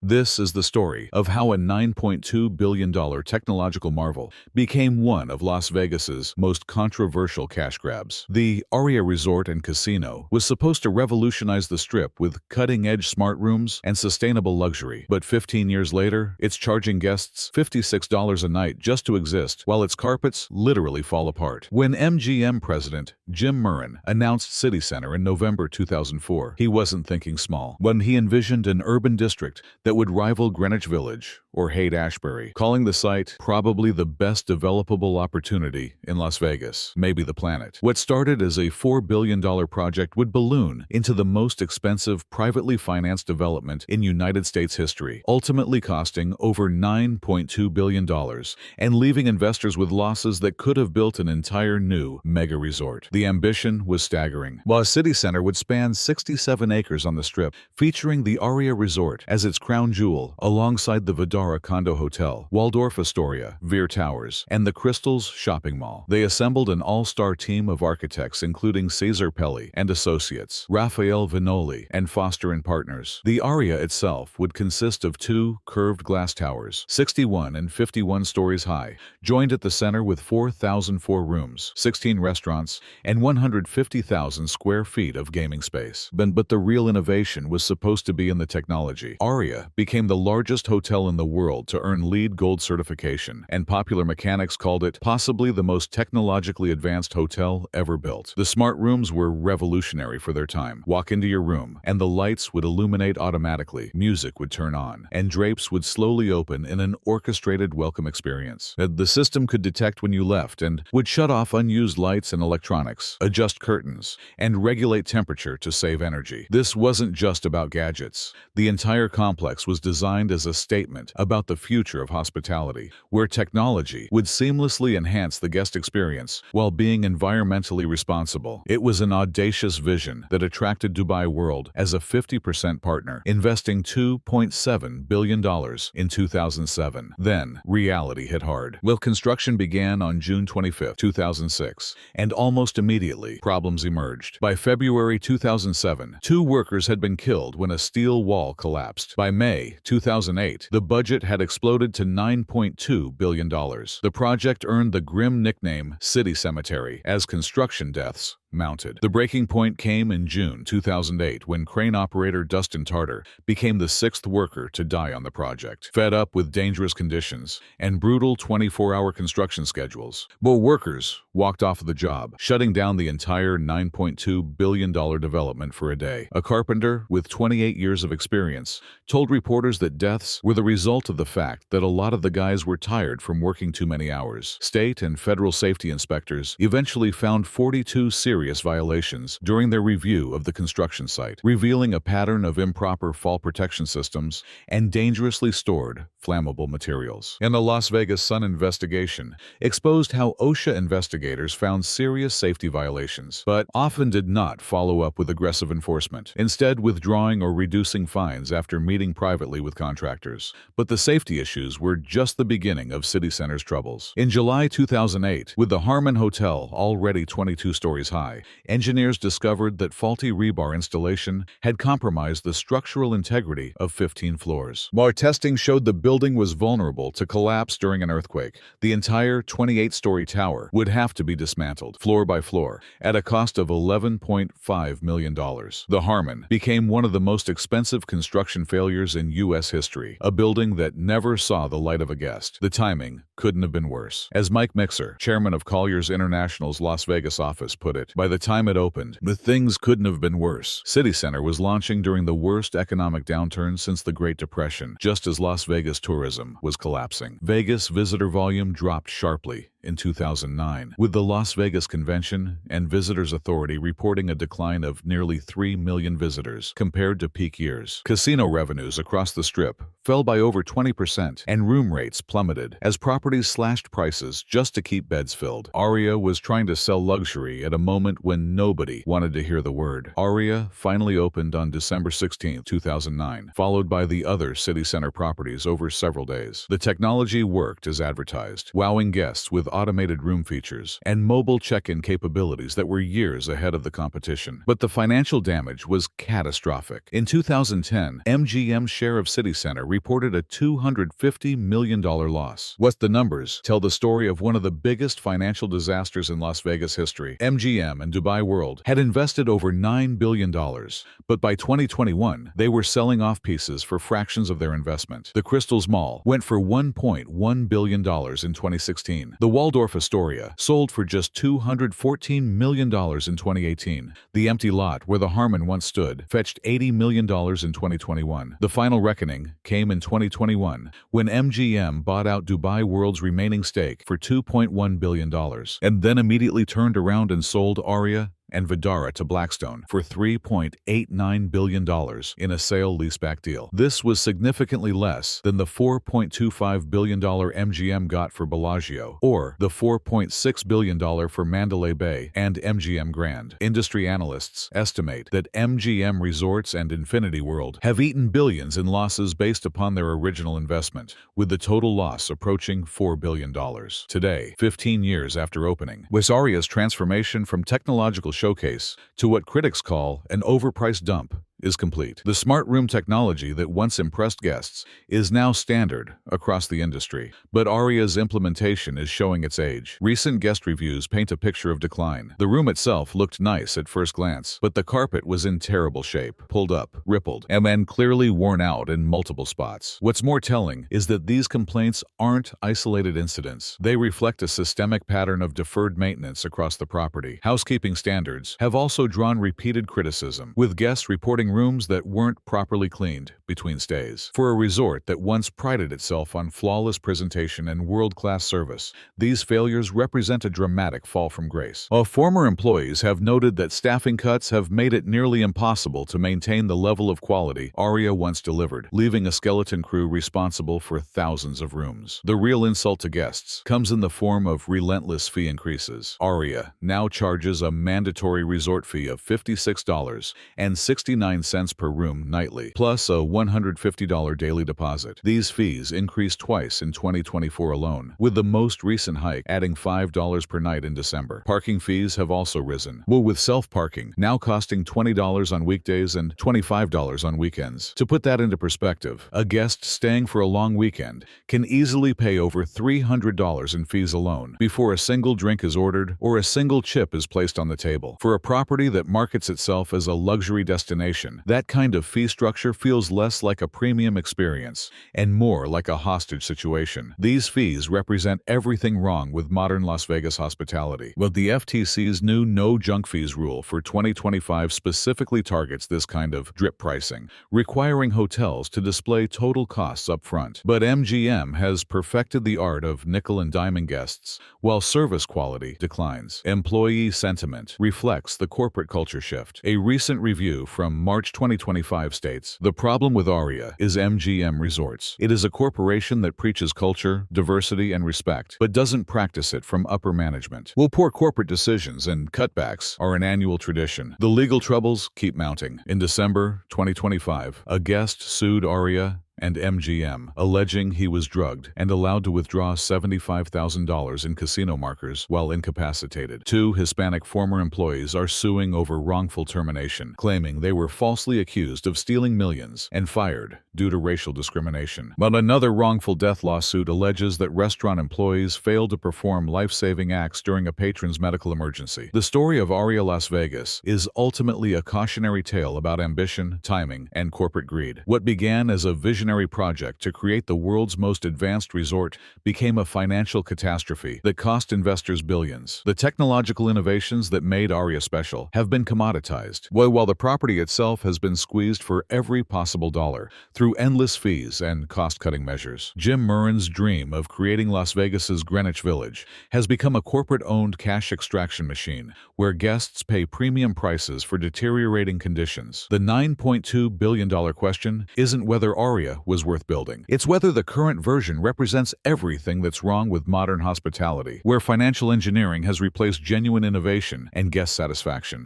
This is the story of how a $9.2 billion technological marvel became one of Las Vegas's most controversial cash grabs. The Aria Resort and Casino was supposed to revolutionize the Strip with cutting-edge smart rooms and sustainable luxury, but 15 years later, it's charging guests $56 a night just to exist, while its carpets literally fall apart. When MGM president Jim Murren announced CityCenter in November 2004, he wasn't thinking small. When he envisioned an urban district that would rival Greenwich Village or Haight-Ashbury, calling the site probably the best developable opportunity in Las Vegas, maybe the planet. What started as a $4 billion project would balloon into the most expensive privately financed development in United States history, ultimately costing over $9.2 billion and leaving investors with losses that could have built an entire new mega resort. The ambition was staggering. While CityCenter would span 67 acres on the Strip, featuring the Aria Resort as its crown jewel, alongside the Vidara Condo Hotel, Waldorf Astoria, Veer Towers, and the Crystals Shopping Mall. They assembled an all-star team of architects including Cesar Pelli and Associates, Raphael Vinoli, and Foster & Partners. The Aria itself would consist of two curved glass towers, 61 and 51 stories high, joined at the center with 4,004 rooms, 16 restaurants, and 150,000 square feet of gaming space. But the real innovation was supposed to be in the technology. Aria became the largest hotel in the world to earn LEED Gold certification, and Popular Mechanics called it possibly the most technologically advanced hotel ever built. The smart rooms were revolutionary for their time. Walk into your room, and the lights would illuminate automatically, music would turn on, and drapes would slowly open in an orchestrated welcome experience. The system could detect when you left and would shut off unused lights and electronics, adjust curtains, and regulate temperature to save energy. This wasn't just about gadgets. The entire complex was designed as a statement about the future of hospitality, where technology would seamlessly enhance the guest experience while being environmentally responsible. It was an audacious vision that attracted Dubai World as a 50% partner, investing $2.7 billion in 2007. Then, reality hit hard. Well, construction began on June 25, 2006, and almost immediately, problems emerged. By February 2007, 2 workers had been killed when a steel wall collapsed. By May 2008, the budget had exploded to $9.2 billion. The project earned the grim nickname City Cemetery as construction deaths mounted. The breaking point came in June 2008 when crane operator Dustin Tartar became the 6th worker to die on the project. Fed up with dangerous conditions and brutal 24-hour construction schedules, both workers walked off of the job, shutting down the entire $9.2 billion development for a day. A carpenter with 28 years of experience told reporters that deaths were the result of the fact that a lot of the guys were tired from working too many hours. State and federal safety inspectors eventually found 42 serious violations during their review of the construction site, revealing a pattern of improper fall protection systems and dangerously stored flammable materials. And the Las Vegas Sun investigation exposed how OSHA investigators found serious safety violations, but often did not follow up with aggressive enforcement, instead withdrawing or reducing fines after meeting privately with contractors. But the safety issues were just the beginning of CityCenter's troubles. In July 2008, with the Harmon Hotel already 22 stories high, engineers discovered that faulty rebar installation had compromised the structural integrity of 15 floors. While testing showed the building was vulnerable to collapse during an earthquake, the entire 28-story tower would have to be dismantled, floor by floor, at a cost of $11.5 million. The Harmon became one of the most expensive construction failures in U.S. history, a building that never saw the light of a guest. The timing couldn't have been worse. As Mike Mixer, chairman of Colliers International's Las Vegas office, put it, by the time it opened, the things couldn't have been worse. CityCenter was launching during the worst economic downturn since the Great Depression, just as Las Vegas tourism was collapsing. Vegas visitor volume dropped sharply in 2009, with the Las Vegas Convention and Visitors Authority reporting a decline of nearly 3 million visitors compared to peak years. Casino revenues across the Strip fell by over 20%, and room rates plummeted as properties slashed prices just to keep beds filled. Aria was trying to sell luxury at a moment when nobody wanted to hear the word. Aria finally opened on December 16, 2009, followed by the other CityCenter properties over several days. The technology worked as advertised, wowing guests with automated room features and mobile check-in capabilities that were years ahead of the competition. But the financial damage was catastrophic. In 2010, MGM's share of CityCenter reported a $250 million loss. What the numbers tell the story of one of the biggest financial disasters in Las Vegas history. MGM and Dubai World had invested over $9 billion, but by 2021, they were selling off pieces for fractions of their investment. The Crystals Mall went for $1.1 billion in 2016. The Waldorf Astoria sold for just $214 million in 2018. The empty lot where the Harmon once stood fetched $80 million in 2021. The final reckoning came in 2021 when MGM bought out Dubai World's remaining stake for $2.1 billion and then immediately turned around and sold Aria and Vidara to Blackstone for $3.89 billion in a sale-leaseback deal. This was significantly less than the $4.25 billion MGM got for Bellagio or the $4.6 billion for Mandalay Bay and MGM Grand. Industry analysts estimate that MGM Resorts and Infinity World have eaten billions in losses based upon their original investment, with the total loss approaching $4 billion. Today, 15 years after opening, with Aria's transformation from technological showcase to what critics call an overpriced dump is complete. The smart room technology that once impressed guests is now standard across the industry, but Aria's implementation is showing its age. Recent guest reviews paint a picture of decline. The room itself looked nice at first glance, but the carpet was in terrible shape, pulled up, rippled, and then clearly worn out in multiple spots. What's more telling is that these complaints aren't isolated incidents. They reflect a systemic pattern of deferred maintenance across the property. Housekeeping standards have also drawn repeated criticism, with guests reporting rooms that weren't properly cleaned between stays. For a resort that once prided itself on flawless presentation and world-class service, these failures represent a dramatic fall from grace. Former employees have noted that staffing cuts have made it nearly impossible to maintain the level of quality Aria once delivered, leaving a skeleton crew responsible for thousands of rooms. The real insult to guests comes in the form of relentless fee increases. Aria now charges a mandatory resort fee of $56.69 per room nightly, plus a $150 daily deposit. These fees increased twice in 2024 alone, with the most recent hike adding $5 per night in December. Parking fees have also risen, with self-parking now costing $20 on weekdays and $25 on weekends. To put that into perspective, a guest staying for a long weekend can easily pay over $300 in fees alone before a single drink is ordered or a single chip is placed on the table. For a property that markets itself as a luxury destination, that kind of fee structure feels less like a premium experience and more like a hostage situation. These fees represent everything wrong with modern Las Vegas hospitality. But the FTC's new no junk fees rule for 2025 specifically targets this kind of drip pricing, requiring hotels to display total costs up front. But MGM has perfected the art of nickel and diming guests, while service quality declines. Employee sentiment reflects the corporate culture shift. A recent review from March 2025 states, "The problem with Aria is MGM Resorts. It is a corporation that preaches culture, diversity, and respect, but doesn't practice it from upper management. Poor corporate decisions and cutbacks are an annual tradition. The legal troubles keep mounting." In December 2025, a guest sued Aria and MGM, alleging he was drugged and allowed to withdraw $75,000 in casino markers while incapacitated. Two Hispanic former employees are suing over wrongful termination, claiming they were falsely accused of stealing millions and fired due to racial discrimination. But another wrongful death lawsuit alleges that restaurant employees failed to perform life-saving acts during a patron's medical emergency. The story of Aria Las Vegas is ultimately a cautionary tale about ambition, timing, and corporate greed. What began as a visionary project to create the world's most advanced resort became a financial catastrophe that cost investors billions. The technological innovations that made Aria special have been commoditized, while the property itself has been squeezed for every possible dollar through endless fees and cost-cutting measures. Jim Murren's dream of creating Las Vegas's Greenwich Village has become a corporate-owned cash extraction machine where guests pay premium prices for deteriorating conditions. The $9.2 billion question isn't whether Aria was worth building. It's whether the current version represents everything that's wrong with modern hospitality, where financial engineering has replaced genuine innovation and guest satisfaction.